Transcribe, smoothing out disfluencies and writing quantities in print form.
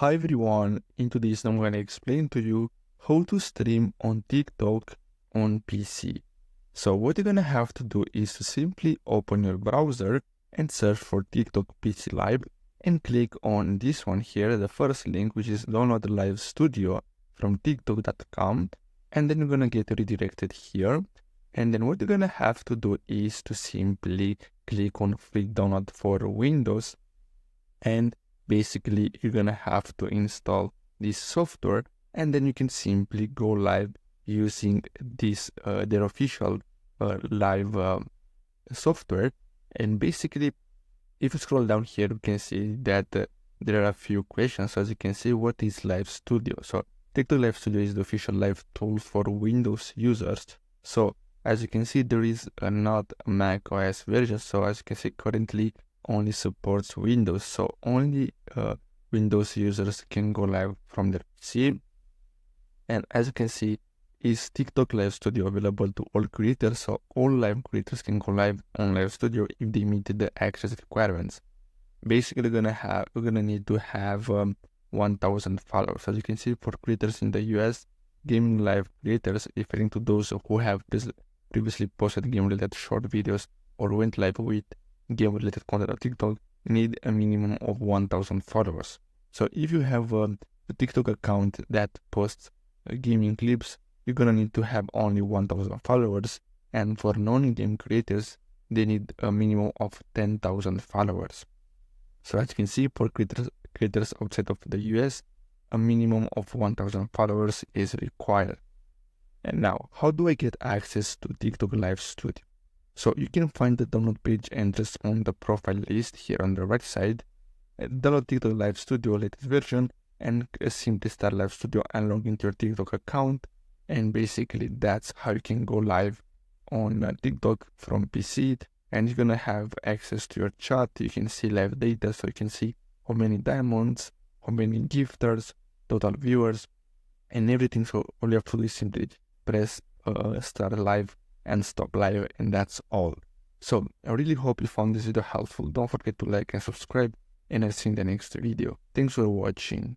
Hi everyone, in today's I'm going to explain to you how to stream on TikTok on PC. So what you're going to have to do is to simply open your browser and search for TikTok PC Live and click on this one here, the first link, which is Download Live Studio from TikTok.com, and then you're going to get redirected here. And then what you're going to have to do is to simply click on Free Download for Windows, and basically you're gonna have to install this software, and then you can simply go live using this their official live software. And basically, if you scroll down here, you can see that there are a few questions. So as you can see, what is Live Studio? So TikTok Live Studio is the official live tool for Windows users. So as you can see, there is not a Mac OS version. So as you can see, currently only supports Windows. So only Windows users can go live from their PC. And as you can see, is TikTok Live Studio available to all creators? So all live creators can go live on Live Studio if they meet the access requirements. Basically, we're gonna need to have 1,000 followers. As you can see, for creators in the US, gaming live creators, referring to those who have previously posted game-related short videos or went live with game-related content on TikTok, need a minimum of 1,000 followers. So if you have a TikTok account that posts gaming clips, you're gonna need to have only 1,000 followers. And for non-game creators, they need a minimum of 10,000 followers. So as you can see, for creators outside of the US, a minimum of 1,000 followers is required. And now, how do I get access to TikTok Live Studio? So you can find the download page and just on the profile list here on the right side, download TikTok Live Studio latest version, and simply start Live Studio and log into your TikTok account. And basically that's how you can go live on TikTok from PC. And you're gonna have access to your chat. You can see live data, so you can see how many diamonds, how many gifters, total viewers, and everything. So all you have to do is simply press start live and stop live, and that's all. So I really hope you found this video helpful. Don't forget to like and subscribe, and I'll see you in the next video. Thanks for watching.